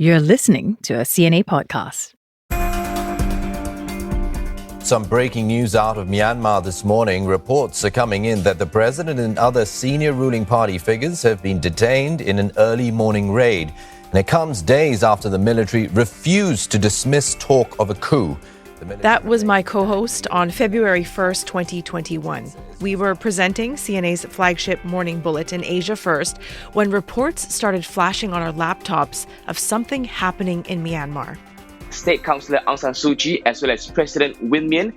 You're listening to a CNA podcast. Some breaking news out of Myanmar this morning. Reports are coming in that the president and other senior ruling party figures have been detained in an early morning raid. And it comes days after the military refused to dismiss talk of a coup. That was my co-host on February 1st, 2021. We were presenting CNA's flagship morning bulletin, Asia First, when reports started flashing on our laptops of something happening in Myanmar. State Councillor Aung San Suu Kyi, as well as President Win Myint,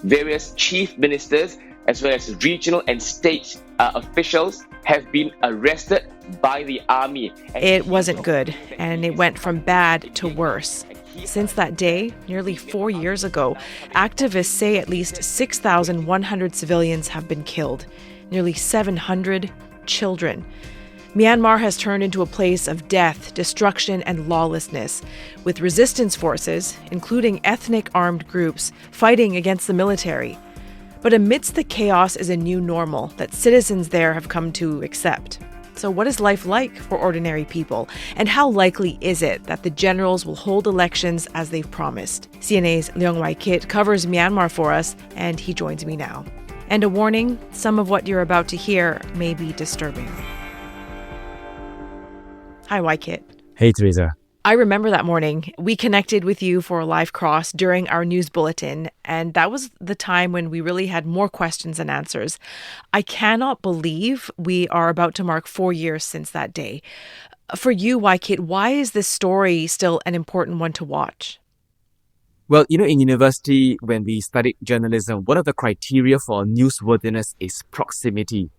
various chief ministers, as well as regional and state officials have been arrested by the army. It wasn't good, and it went from bad to worse. Since that day, nearly 4 years ago, activists say at least 6,100 civilians have been killed, nearly 700 children. Myanmar has turned into a place of death, destruction, and lawlessness, with resistance forces, including ethnic armed groups, fighting against the military. But amidst the chaos is a new normal that citizens there have come to accept. So what is life like for ordinary people? And how likely is it that the generals will hold elections as they've promised? CNA's Leong covers Myanmar for us, and he joins me now. And a warning, some of what you're about to hear may be disturbing. Hi, Waikit. Hey, Teresa. I remember that morning. We connected with you for a live cross during our news bulletin, and that was the time when we really had more questions than answers. I cannot believe we are about to mark 4 years since that day. For you, Waikit, why is this story still an important one to watch? Well, in university, when we studied journalism, one of the criteria for newsworthiness is proximity.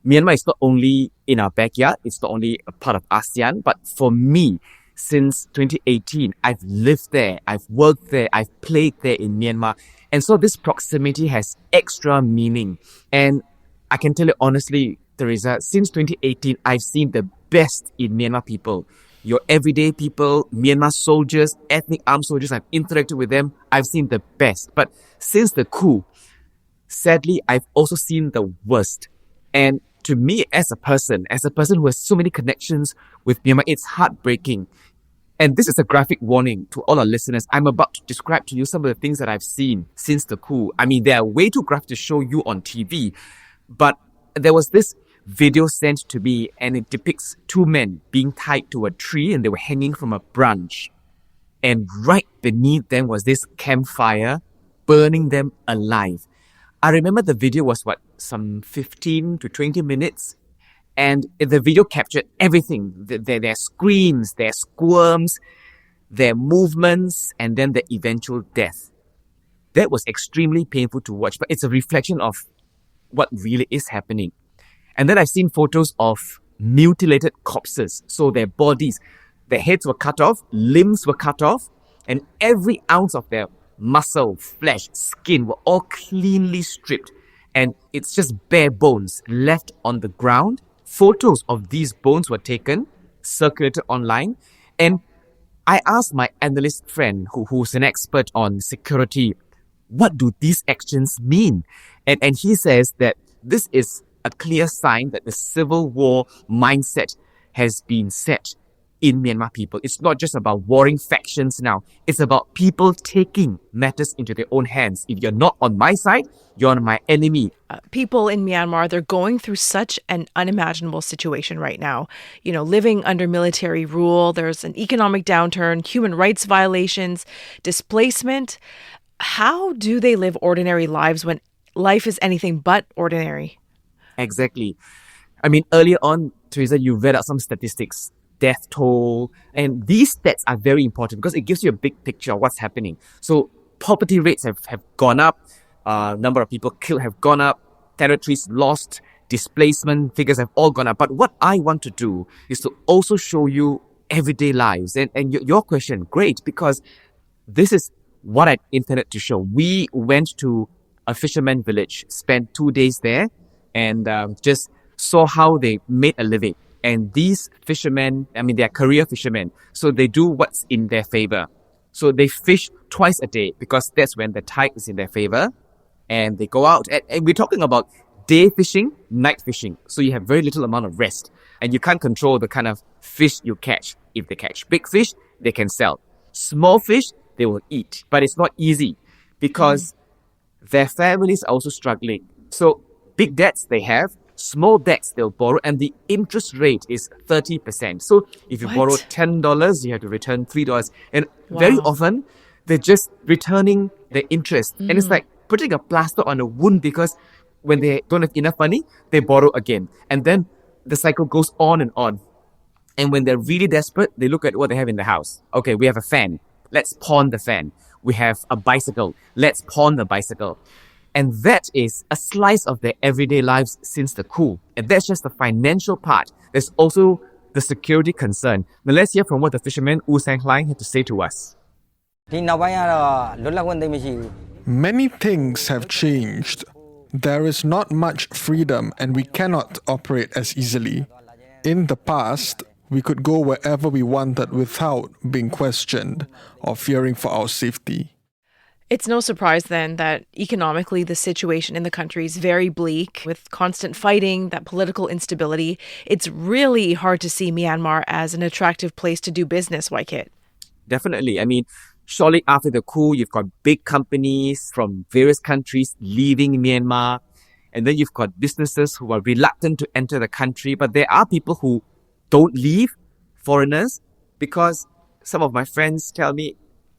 Myanmar is not only in our backyard, it's not only a part of ASEAN, but for me, since 2018, I've lived there, I've worked there, I've played there in Myanmar. And so this proximity has extra meaning. And I can tell you honestly, Teresa, since 2018, I've seen the best in Myanmar people. Your everyday people, Myanmar soldiers, ethnic armed soldiers, I've interacted with them. I've seen the best. But since the coup, sadly, I've also seen the worst. And to me, as a person who has so many connections with Myanmar, it's heartbreaking. And this is a graphic warning to all our listeners. I'm about to describe to you some of the things that I've seen since the coup. I mean, they are way too graphic to show you on TV. But there was this video sent to me, and it depicts two men being tied to a tree, and they were hanging from a branch. And right beneath them was this campfire burning them alive. I remember the video was some 15 to 20 minutes. And the video captured everything, their screams, their squirms, their movements, and then the eventual death. That was extremely painful to watch, but it's a reflection of what really is happening. And then I've seen photos of mutilated corpses. So their bodies, their heads were cut off, limbs were cut off, and every ounce of their muscle, flesh, skin were all cleanly stripped. And it's just bare bones left on the ground. Photos of these bones were taken, circulated online, and I asked my analyst friend, who's an expert on security, what do these actions mean? And he says that this is a clear sign that the civil war mindset has been set in Myanmar people. It's not just about warring factions now. It's about people taking matters into their own hands. If you're not on my side, you're on my enemy. People in Myanmar, they're going through such an unimaginable situation right now. Living under military rule, there's an economic downturn, human rights violations, displacement. How do they live ordinary lives when life is anything but ordinary? Exactly. I mean, earlier on, Teresa, you read out some statistics. Death toll, and these stats are very important because it gives you a big picture of what's happening. So poverty rates have gone up, number of people killed have gone up, territories lost, displacement figures have all gone up. But what I want to do is to also show you everyday lives. And your question, great, because this is what I intended to show. We went to a fisherman village, spent 2 days there, and just saw how they made a living. And these fishermen, they're career fishermen, so they do what's in their favor. So they fish twice a day because that's when the tide is in their favor. And they go out, and we're talking about day fishing, night fishing. So you have very little amount of rest. And you can't control the kind of fish you catch. If they catch big fish, they can sell. Small fish, they will eat. But it's not easy because their families are also struggling. So big debts they have, small debts they'll borrow, and the interest rate is 30%. So if you borrow $10, you have to return $3. And very often, they're just returning the interest. And it's like putting a plaster on a wound because when they don't have enough money, they borrow again. And then the cycle goes on and on. And when they're really desperate, they look at what they have in the house. Okay, we have a fan. Let's pawn the fan. We have a bicycle. Let's pawn the bicycle. And that is a slice of their everyday lives since the coup. And that's just the financial part. There's also the security concern. Now let's hear from what the fisherman U Sang Hlaing had to say to us. Many things have changed. There is not much freedom and we cannot operate as easily. In the past, we could go wherever we wanted without being questioned or fearing for our safety. It's no surprise then that economically the situation in the country is very bleak with constant fighting, that political instability. It's really hard to see Myanmar as an attractive place to do business, Waikit. Definitely. I mean, shortly after the coup, you've got big companies from various countries leaving Myanmar. And then you've got businesses who are reluctant to enter the country. But there are people who don't leave, foreigners, because some of my friends tell me,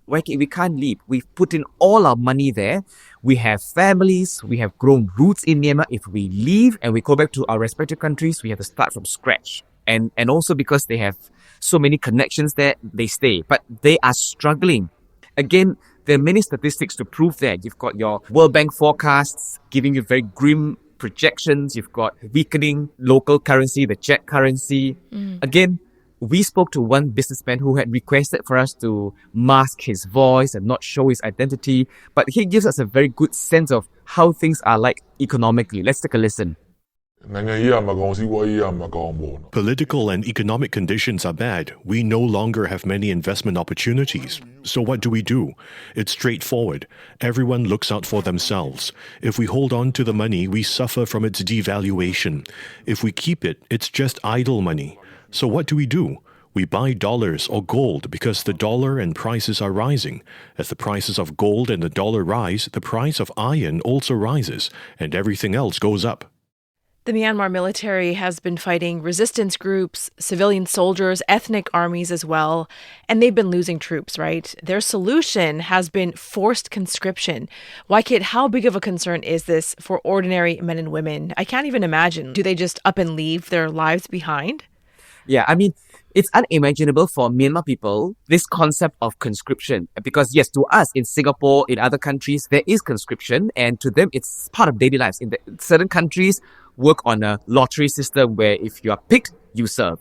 we can't leave. We've put in all our money there. We have families. We have grown roots in Myanmar. If we leave and we go back to our respective countries, we have to start from scratch. And also because they have so many connections there, they stay. But they are struggling. Again, there are many statistics to prove that. You've got your World Bank forecasts giving you very grim projections. You've got weakening local currency, the Czech currency. Again, we spoke to one businessman who had requested for us to mask his voice and not show his identity, but he gives us a very good sense of how things are like economically. Let's take a listen. Political and economic conditions are bad. We no longer have many investment opportunities. So what do? It's straightforward. Everyone looks out for themselves. If we hold on to the money, we suffer from its devaluation. If we keep it, it's just idle money. So what do? We buy dollars or gold because the dollar and prices are rising. As the prices of gold and the dollar rise, the price of iron also rises, and everything else goes up. The Myanmar military has been fighting resistance groups, civilian soldiers, ethnic armies as well, and they've been losing troops, right? Their solution has been forced conscription. Waikit, how big of a concern is this for ordinary men and women? I can't even imagine. Do they just up and leave their lives behind? Yeah, I mean, it's unimaginable for Myanmar people, this concept of conscription. Because yes, to us in Singapore, in other countries, there is conscription, and to them, it's part of daily lives. In certain countries, work on a lottery system where if you are picked, you serve.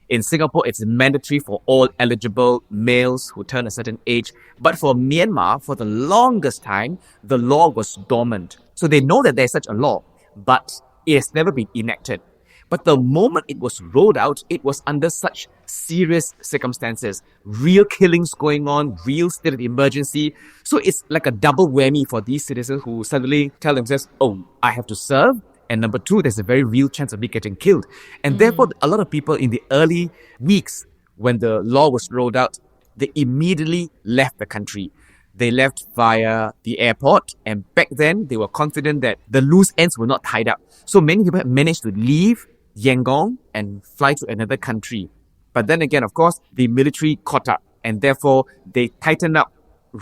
In Singapore, it's mandatory for all eligible males who turn a certain age. But for Myanmar, for the longest time, the law was dormant. So they know that there's such a law, but it has never been enacted. But the moment it was rolled out, it was under such serious circumstances. Real killings going on, real state of emergency. So it's like a double whammy for these citizens who suddenly tell themselves, oh, I have to serve. And number two, there's a very real chance of me getting killed. And therefore, a lot of people in the early weeks when the law was rolled out, they immediately left the country. They left via the airport, and back then they were confident that the loose ends were not tied up. So many people had managed to leave Yangon and fly to another country. But then again, of course, the military caught up, and therefore they tightened up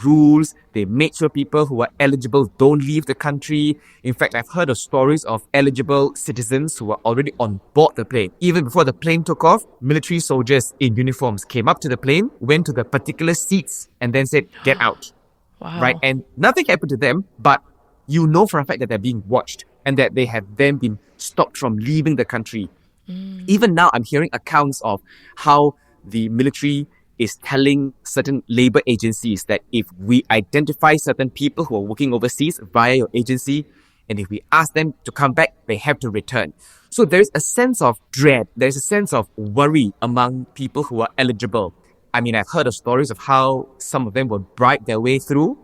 rules. They made sure people who are eligible don't leave the country. In fact, I've heard of stories of eligible citizens who were already on board the plane. Even before the plane took off, military soldiers in uniforms came up to the plane, went to the particular seats, and then said, get out. Wow. Right? And nothing happened to them, but you know for a fact that they're being watched and that they have then been stopped from leaving the country. Even now, I'm hearing accounts of how the military is telling certain labor agencies that if we identify certain people who are working overseas via your agency, and if we ask them to come back, they have to return. So there is a sense of dread. There's a sense of worry among people who are eligible. I mean, I've heard of stories of how some of them will bribe their way through.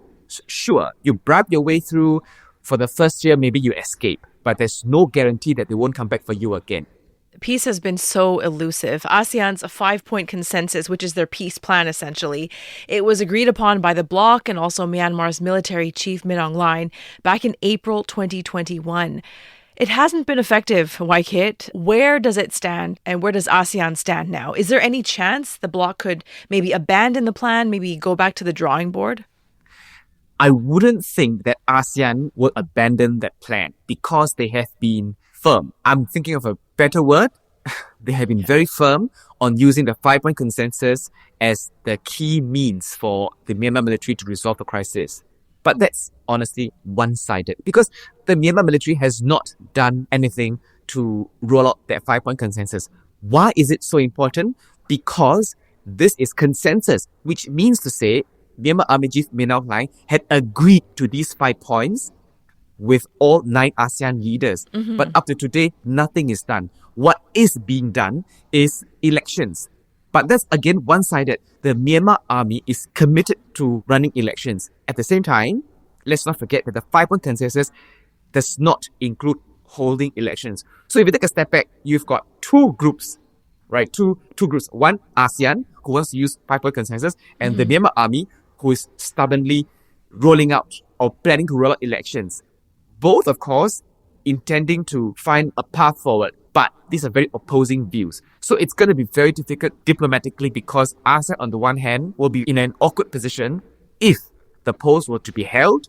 Sure, you bribe your way through. For the first year, maybe you escape, but there's no guarantee that they won't come back for you again. peace has been so elusive. ASEAN's 5-point consensus, which is their peace plan essentially, it was agreed upon by the bloc and also Myanmar's military chief Min Aung Hlaing back in April 2021. It hasn't been effective, Waikit. Where does it stand and where does ASEAN stand now? Is there any chance the bloc could maybe abandon the plan, maybe go back to the drawing board? I wouldn't think that ASEAN will abandon that plan because they have been firm. I'm thinking of a better word. They have been very firm on using the 5-point consensus as the key means for the Myanmar military to resolve the crisis. But that's honestly one-sided because the Myanmar military has not done anything to roll out that 5-point consensus. Why is it so important? Because this is consensus, which means to say Myanmar Army Chief Min Aung Hlaing had agreed to these 5 points with all 9 ASEAN leaders. But up to today, nothing is done. What is being done is elections. But that's again one-sided. The Myanmar army is committed to running elections. At the same time, let's not forget that the 5-point consensus does not include holding elections. So if you take a step back, you've got 2 groups, right? Two groups. One, ASEAN, who wants to use 5-point consensus, and the Myanmar army, who is stubbornly rolling out or planning to roll out elections. Both, of course, intending to find a path forward. But these are very opposing views. So it's going to be very difficult diplomatically because ASEAN, on the one hand, will be in an awkward position if the polls were to be held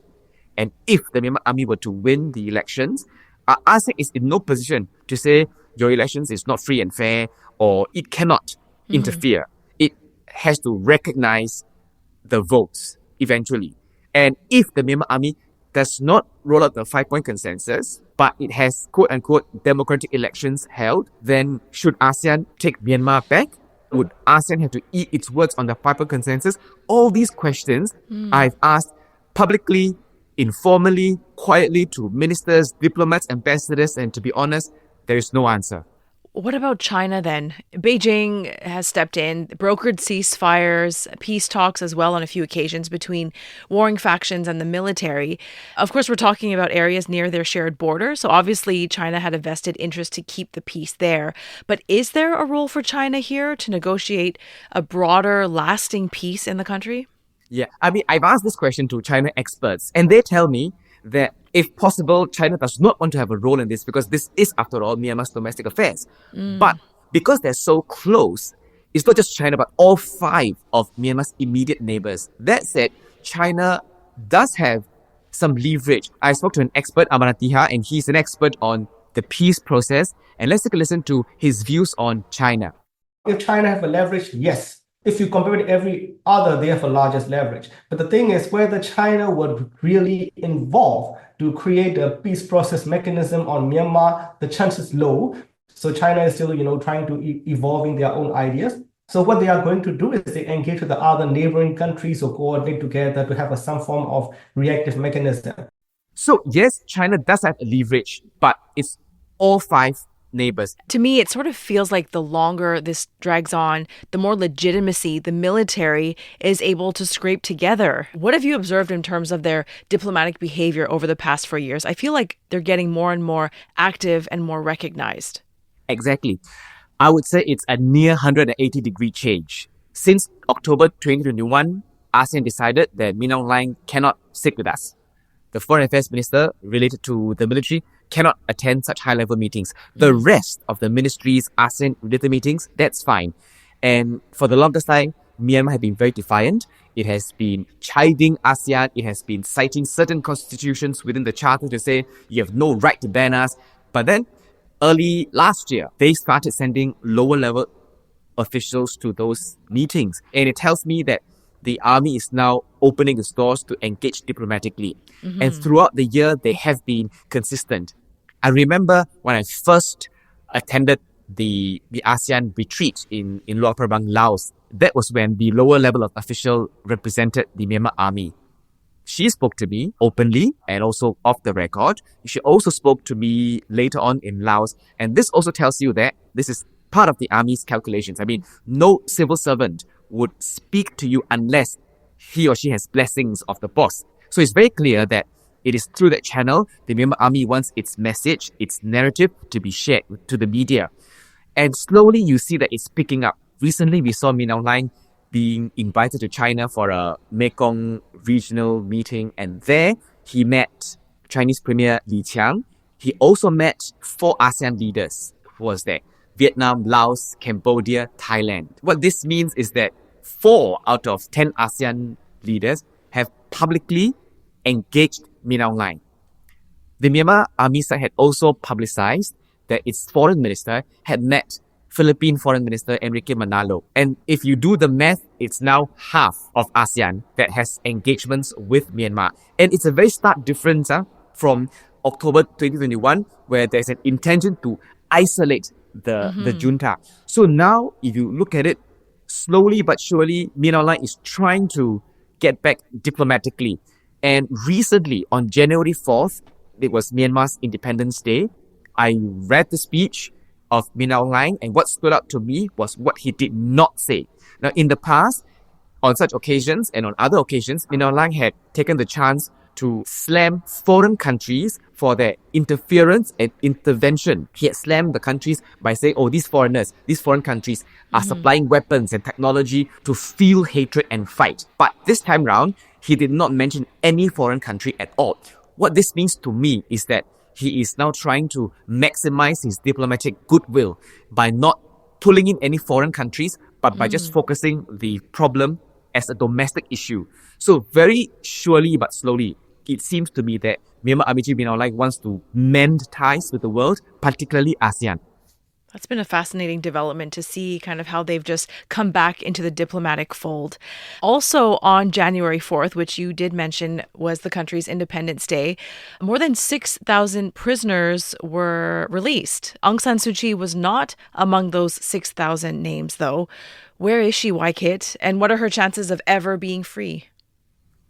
and if the Myanmar army were to win the elections. ASEAN is in no position to say your elections is not free and fair or it cannot interfere. It has to recognize the votes eventually. And if the Myanmar army does not roll out the 5-point consensus, but it has quote-unquote democratic elections held, then should ASEAN take Myanmar back? Would ASEAN have to eat its words on the 5-point consensus? All these questions I've asked publicly, informally, quietly to ministers, diplomats, ambassadors, and to be honest, there is no answer. What about China then? Beijing has stepped in, brokered ceasefires, peace talks as well on a few occasions between warring factions and the military. Of course, we're talking about areas near their shared border, so obviously China had a vested interest to keep the peace there. But is there a role for China here to negotiate a broader, lasting peace in the country? Yeah, I mean, I've asked this question to China experts, and they tell me that if possible, China does not want to have a role in this because this is, after all, Myanmar's domestic affairs. But because they're so close, it's not just China, but all 5 of Myanmar's immediate neighbors. That said, China does have some leverage. I spoke to an expert, Amaratiha, and he's an expert on the peace process. And let's take a listen to his views on China. If China have a leverage, yes. If you compare with every other, they have a largest leverage. But the thing is, whether China would really involve to create a peace process mechanism on Myanmar, the chance is low. So China is still, trying to evolving their own ideas. So what they are going to do is they engage with the other neighboring countries or coordinate together to have some form of reactive mechanism. So yes, China does have a leverage, but it's all 5 neighbors. To me, it sort of feels like the longer this drags on, the more legitimacy the military is able to scrape together. What have you observed in terms of their diplomatic behavior over the past 4 years? I feel like they're getting more and more active and more recognized. Exactly. I would say it's a near 180-degree change. Since October 2021, ASEAN decided that Min Aung Hlaing cannot sit with us. The foreign affairs minister related to the military cannot attend such high-level meetings. The rest of the ministries' ASEAN-related meetings, that's fine. And for the longest time, Myanmar has been very defiant. It has been chiding ASEAN. It has been citing certain constitutions within the charter to say, you have no right to ban us. But then, early last year, they started sending lower-level officials to those meetings. And it tells me that the army is now opening its doors to engage diplomatically. And throughout the year, they have been consistent. I remember when I first attended the ASEAN retreat in Luang Prabang, Laos. That was when the lower level of official represented the Myanmar army. She spoke to me openly and also off the record. She also spoke to me later on in Laos. And this also tells you that this is part of the army's calculations. I mean, no civil servant would speak to you unless he or she has blessings of the boss. So it's very clear that it is through that channel the Myanmar army wants its message, its narrative to be shared to the media. And slowly you see that it's picking up. Recently, we saw Min Aung Hlaing being invited to China for a Mekong regional meeting. And there he met Chinese Premier Li Qiang. He also met 4 ASEAN leaders who was there: Vietnam, Laos, Cambodia, Thailand. What this means is that 4 out of 10 ASEAN leaders have publicly engaged Min Aung Hlaing. The Myanmar army side had also publicized that its foreign minister had met Philippine Foreign Minister Enrique Manalo. And if you do the math, it's now half of ASEAN that has engagements with Myanmar. And it's a very stark difference from October 2021, where there's an intention to isolate the junta. So now, if you look at it, slowly but surely, Min Aung Hlaing is trying to get back diplomatically. And recently, on January 4th, it was Myanmar's Independence Day. I read the speech of Min Aung Hlaing, and what stood out to me was what he did not say. Now, in the past, on such occasions and on other occasions, Min Aung Hlaing had taken the chance to slam foreign countries for their interference and intervention. He had slammed the countries by saying, oh, these foreign countries are supplying weapons and technology to fuel hatred and fight. But this time round, he did not mention any foreign country at all. What this means to me is that he is now trying to maximize his diplomatic goodwill by not pulling in any foreign countries, but by just focusing the problem as a domestic issue. So very surely but slowly, it seems to me that Myanmar Army Chief Min Aung Hlaing wants to mend ties with the world, particularly ASEAN. That's been a fascinating development to see kind of how they've just come back into the diplomatic fold. Also on January 4th, which you did mention was the country's Independence Day, more than 6,000 prisoners were released. Aung San Suu Kyi was not among those 6,000 names, though. Where is she, Kit? And what are her chances of ever being free?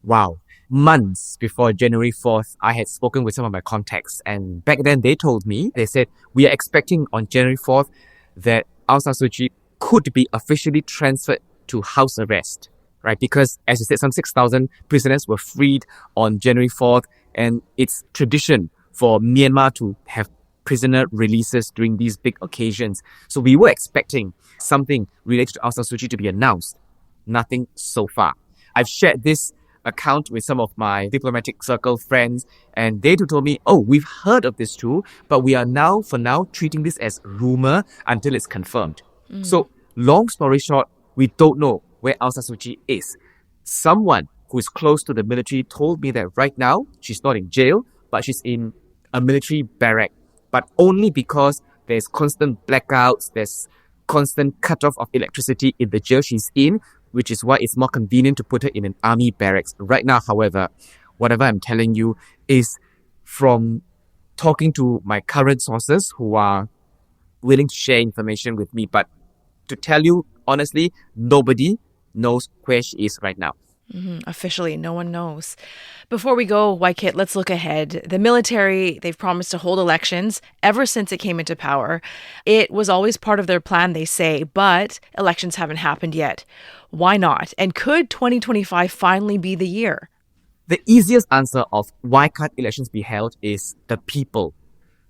Wow. Months before January 4th, I had spoken with some of my contacts, and back then they told me, they said, we are expecting on January 4th that Aung San Suu Kyi could be officially transferred to house arrest, right? Because, as you said, some 6,000 prisoners were freed on January 4th, and it's tradition for Myanmar to have prisoner releases during these big occasions. So we were expecting something related to Aung San Suu Kyi to be announced. Nothing so far. I've shared this account with some of my diplomatic circle friends, and they too told me, oh, we've heard of this too, but we are now, for now, treating this as rumor until it's confirmed. So, long story short, we don't know where Aung San Suu Kyi is. Someone who is close to the military told me that right now, she's not in jail, but she's in a military barrack, but only because there's constant blackouts, there's constant cutoff of electricity in the jail she's in, which is why it's more convenient to put her in an army barracks. Right now, however, whatever I'm telling you is from talking to my current sources who are willing to share information with me. But to tell you honestly, nobody knows where she is right now. Officially, no one knows. Before we go, Kit, let's look ahead. The military, they've promised to hold elections ever since it came into power. It was always part of their plan, they say, but elections haven't happened yet. Why not? And could 2025 finally be the year? The easiest answer of why can't elections be held is the people.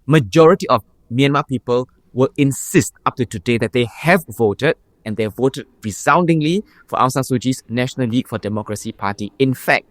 Majority of Myanmar people will insist up to today that they have voted, and they voted resoundingly for Aung San Suu Kyi's National League for Democracy party. In fact,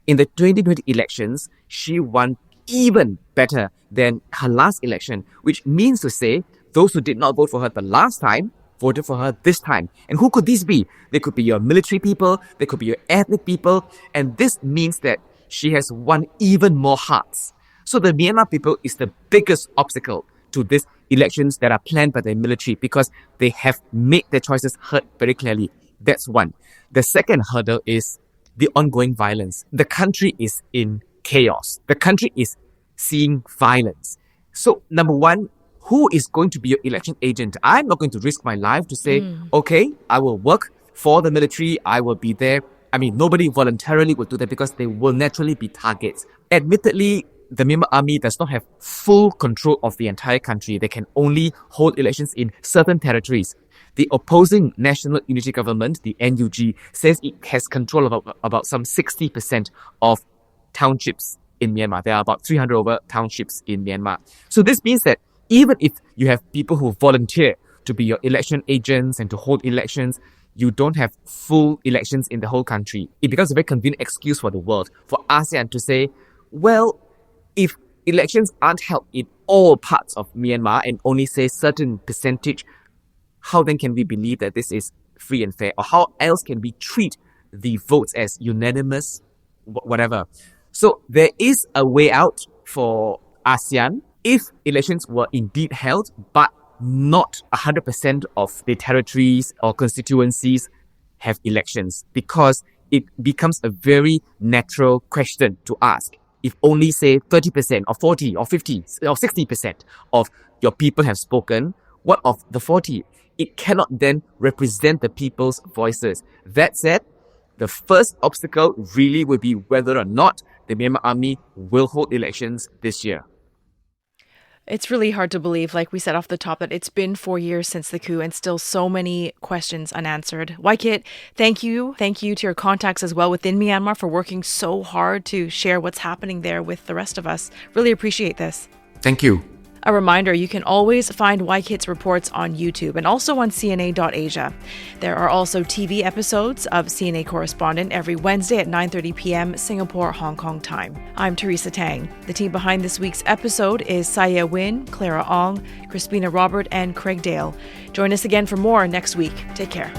in the 2020 elections, she won even better than her last election, which means to say those who did not vote for her the last time voted for her this time. And who could these be? They could be your military people, they could be your ethnic people, and this means that she has won even more hearts. So the Myanmar people is the biggest obstacle to these elections that are planned by the military because they have made their choices heard very clearly. That's one. The second hurdle is the ongoing violence. The country is in chaos. The country is seeing violence. So, number one, who is going to be your election agent? I'm not going to risk my life to say, okay, I will work for the military, I will be there. I mean, nobody voluntarily will do that because they will naturally be targets. Admittedly, the Myanmar army does not have full control of the entire country. They can only hold elections in certain territories. The opposing National Unity Government, the NUG, says it has control of about some 60% of townships in Myanmar. There are about 300 over townships in Myanmar. So this means that even if you have people who volunteer to be your election agents and to hold elections, you don't have full elections in the whole country. It becomes a very convenient excuse for the world, for ASEAN to say, well, if elections aren't held in all parts of Myanmar and only say certain percentage, how then can we believe that this is free and fair? Or how else can we treat the votes as unanimous, whatever? So there is a way out for ASEAN if elections were indeed held, but not 100% of the territories or constituencies have elections, because it becomes a very natural question to ask. If only, say, 30% or 40 or 50 or 60% of your people have spoken, what of the 40? It cannot then represent the people's voices. That said, the first obstacle really would be whether or not the Myanmar army will hold elections this year. It's really hard to believe, like we said off the top, that it's been 4 years since the coup and still so many questions unanswered. Waikit, thank you. Thank you to your contacts as well within Myanmar for working so hard to share what's happening there with the rest of us. Really appreciate this. Thank you. A reminder, you can always find Waikit's reports on YouTube and also on CNA.Asia. There are also TV episodes of CNA Correspondent every Wednesday at 9:30 p.m. Singapore, Hong Kong time. I'm Teresa Tang. The team behind this week's episode is Saya Win, Clara Ong, Crispina Robert, and Craig Dale. Join us again for more next week. Take care.